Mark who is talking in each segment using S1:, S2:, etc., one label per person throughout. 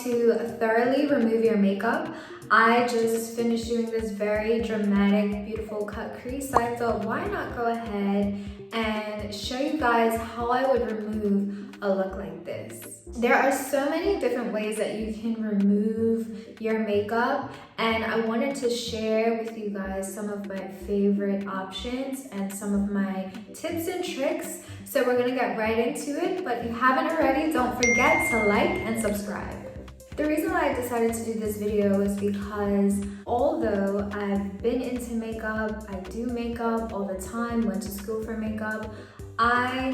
S1: to thoroughly remove your makeup. I just finished doing this very dramatic, beautiful cut crease, so I thought why not go ahead and show you guys how I would remove a look like this. There are so many different ways that you can remove your makeup, and I wanted to share with you guys some of my favorite options and some of my tips and tricks. So we're gonna get right into it, but if you haven't already, don't forget to like and subscribe. The reason why I decided to do this video is because although I've been into makeup, I do makeup all the time, went to school for makeup, I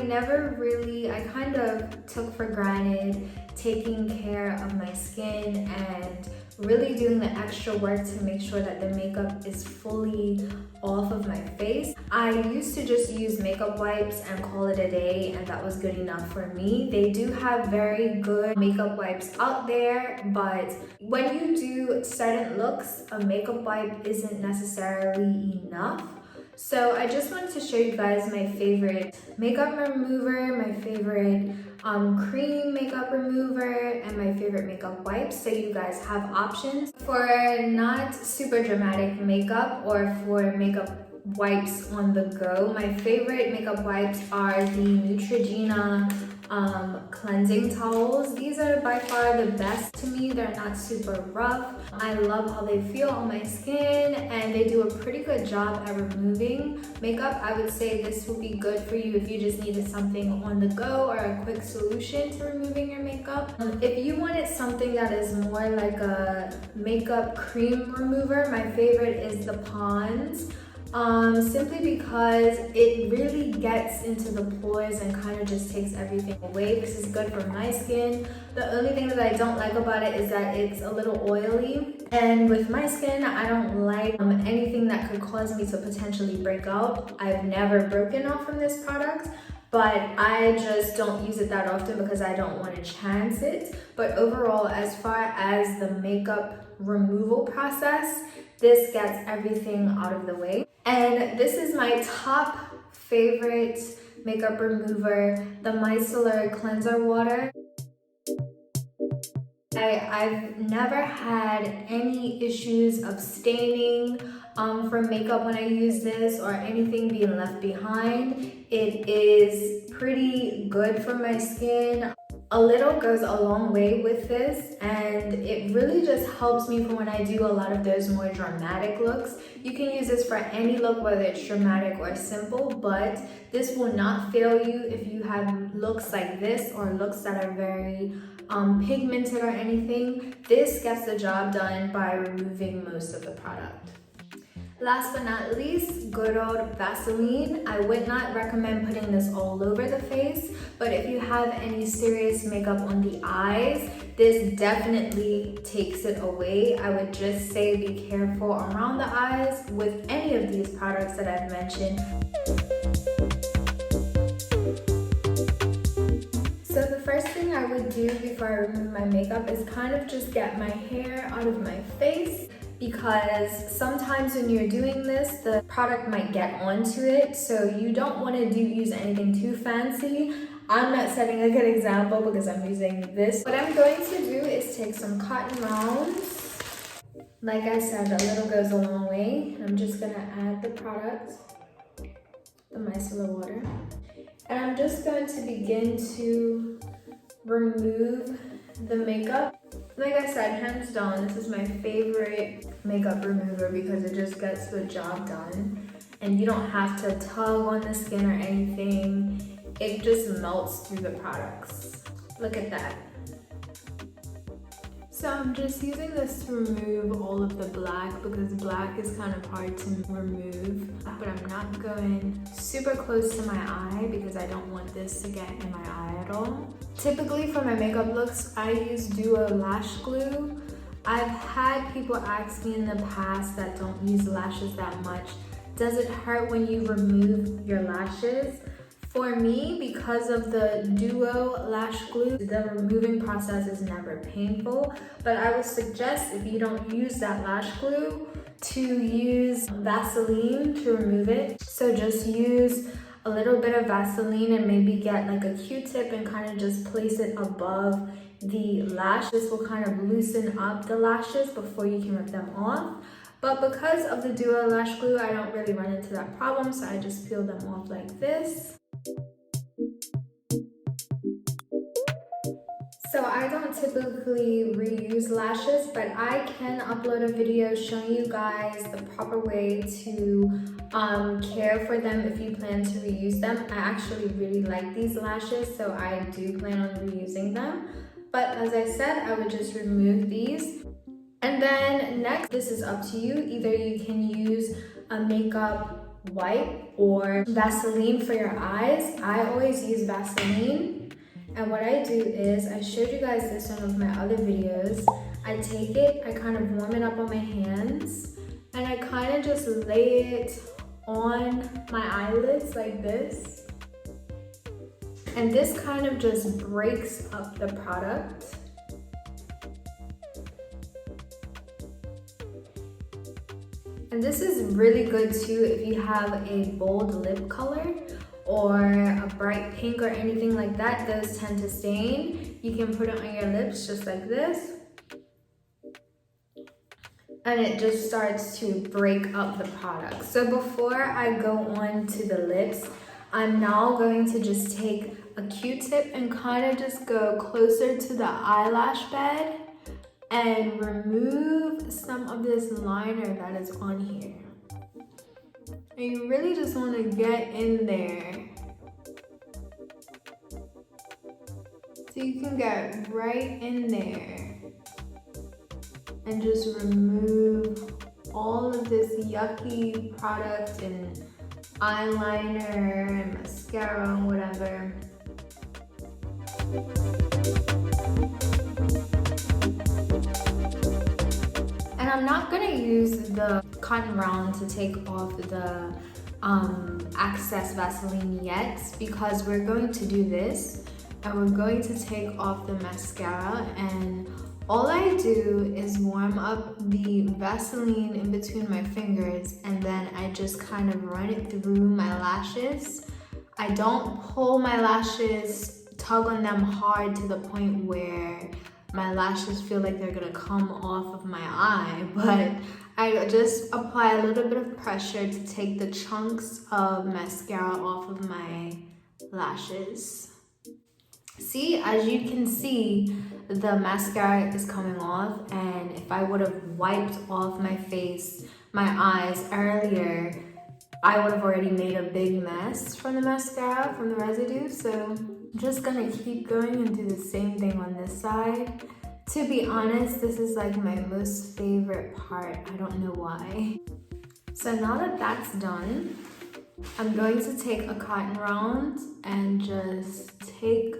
S1: kind of took for granted taking care of my skin and really doing the extra work to make sure that the makeup is fully off of my face. I used to just use makeup wipes and call it a day, and that was good enough for me. They do have very good makeup wipes out there, but when you do certain looks, a makeup wipe isn't necessarily enough. So I just wanted to show you guys my favorite makeup remover, my favorite cream makeup remover, and my favorite makeup wipes, so you guys have options for not super dramatic makeup or for makeup wipes on the go. My favorite makeup wipes are the Neutrogena cleansing towels. These are by far the best to me. They're not super rough. I love how they feel on my skin, and they do a pretty good job at removing makeup. I would say this would be good for you if you just needed something on the go or a quick solution to removing your makeup. If you wanted something that is more like a makeup cream remover, my favorite is the Pond's. Simply because it really gets into the pores and kind of just takes everything away. This is good for my skin. The only thing that I don't like about it is that it's a little oily, and with my skin I don't like anything that could cause me to potentially break out. I've never broken out from this product, but I just don't use it that often because I don't want to chance it. But overall, as far as the makeup removal process, this gets everything out of the way. And this is my top favorite makeup remover, the Micellar Cleanser water. I've never had any issues of staining from makeup when I use this, or anything being left behind. It is pretty good for my skin. A little goes a long way with this, and it really just helps me for when I do a lot of those more dramatic looks. You can use this for any look, whether it's dramatic or simple, but this will not fail you if you have looks like this or looks that are very pigmented or anything. This gets the job done by removing most of the product. Last but not least, good old Vaseline. I would not recommend putting this all over the face, but if you have any serious makeup on the eyes, this definitely takes it away. I would just say be careful around the eyes with any of these products that I've mentioned. So the first thing I would do before I remove my makeup is kind of just get my hair out of my face, because sometimes when you're doing this, the product might get onto it, so you don't want to use anything too fancy. I'm not setting a good example because I'm using this. What I'm going to do is take some cotton rounds. Like I said, a little goes a long way. I'm just going to add the product, the micellar water, and I'm just going to begin to remove the makeup. Like I said, hands down, this is my favorite makeup remover because it just gets the job done, and you don't have to tug on the skin or anything. It just melts through the products. Look at that. So I'm just using this to remove all of the black, because black is kind of hard to remove, but I'm not going super close to my eye because I don't want this to get in my eye at all. Typically for my makeup looks, I use Duo lash glue. I've had people ask me in the past that don't use lashes that much, does it hurt when you remove your lashes? For me, because of the Duo lash glue, the removing process is never painful, but I would suggest, if you don't use that lash glue, to use Vaseline to remove it. So just use a little bit of Vaseline and maybe get like a Q-tip and kind of just place it above the lash. This will kind of loosen up the lashes before you can rip them off. But because of the Duo Lash Glue, I don't really run into that problem, so I just peel them off like this. So I don't typically reuse lashes, but I can upload a video showing you guys the proper way to care for them if you plan to reuse them. I actually really like these lashes, so I do plan on reusing them. But as I said, I would just remove these. And then next, this is up to you. Either you can use a makeup wipe or Vaseline for your eyes. I always use Vaseline. And what I do is, I showed you guys this in one of my other videos. I take it, I kind of warm it up on my hands, and I kind of just lay it on my eyelids like this. And this kind of just breaks up the product. And this is really good too if you have a bold lip color or a bright pink or anything like that. Those tend to stain. You can put it on your lips just like this, and it just starts to break up the product. So before I go on to the lips, I'm now going to just take a Q-tip and kind of just go closer to the eyelash bed and remove some of this liner that is on here. And you really just want to get in there so you can get right in there and just remove all of this yucky product and eyeliner and mascara and whatever. And I'm not gonna use the cotton round to take off the excess Vaseline yet, because we're going to do this and we're going to take off the mascara, and all I do is warm up the Vaseline in between my fingers, and then I just kind of run it through my lashes. I don't pull my lashes, tug on them hard to the point where my lashes feel like they're gonna come off of my eye, but I just apply a little bit of pressure to take the chunks of mascara off of my lashes. See, as you can see, the mascara is coming off, and if I would have wiped off my face, my eyes earlier, I would have already made a big mess from the mascara, from the residue. So I'm just gonna keep going and do the same thing on this side. To be honest, this is like my most favorite part. I don't know why. So now that that's done, I'm going to take a cotton round and just take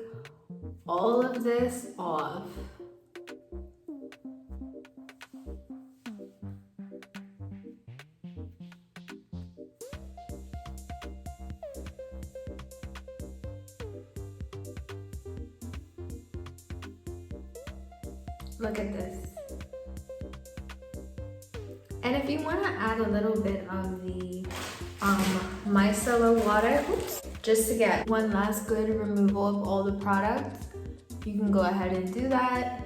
S1: all of this off. Look at this. And if you want to add a little bit of the micellar water, just to get one last good removal of all the product, you can go ahead and do that.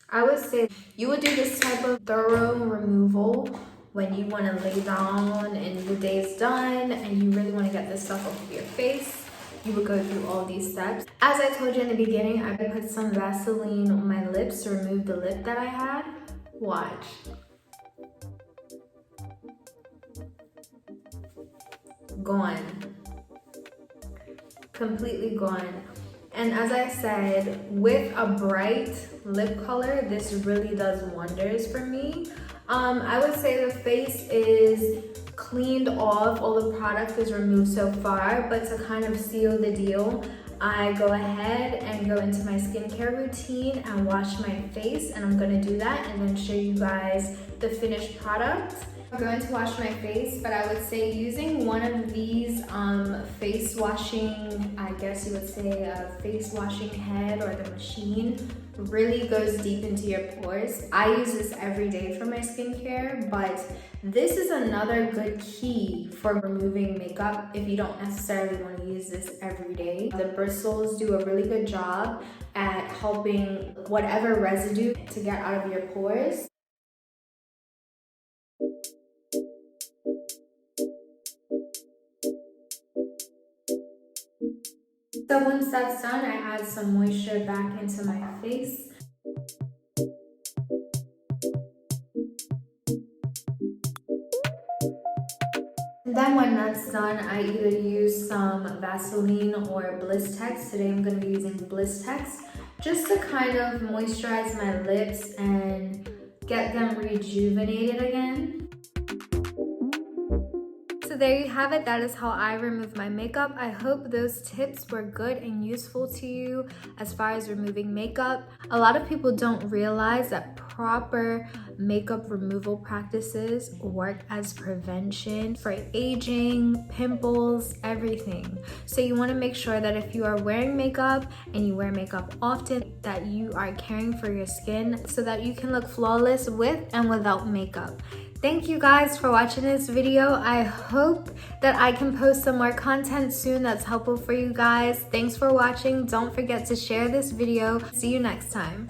S1: I would say you would do this type of thorough removal when you want to lay down and your day's done and you really want to get this stuff off of your face. You would go through all these steps. As I told you in the beginning, I put some Vaseline on my lips to remove the lip that I had. Watch. Gone. Completely gone. And as I said, with a bright lip color, this really does wonders for me. I would say the face is cleaned off, all the product is removed so far, but to kind of seal the deal, I go ahead and go into my skincare routine and wash my face, and I'm gonna do that and then show you guys the finished product. I'm going to wash my face, but I would say using one of these face washing, I guess you would say a face washing head or the machine, really goes deep into your pores. I use this every day for my skincare, but this is another good key for removing makeup if you don't necessarily want to use this every day. The bristles do a really good job at helping whatever residue to get out of your pores. So once that's done, I add some moisture back into my face. And then when that's done, I either use some Vaseline or Blistex. Today I'm going to be using Blistex just to kind of moisturize my lips and get them rejuvenated again. So there you have it. That is how I remove my makeup. I hope those tips were good and useful to you as far as removing makeup. A lot of people don't realize that proper makeup removal practices work as prevention for aging, pimples, everything. So you want to make sure that if you are wearing makeup and you wear makeup often, that you are caring for your skin so that you can look flawless with and without makeup. Thank you guys for watching this video. I hope that I can post some more content soon that's helpful for you guys. Thanks for watching. Don't forget to share this video. See you next time.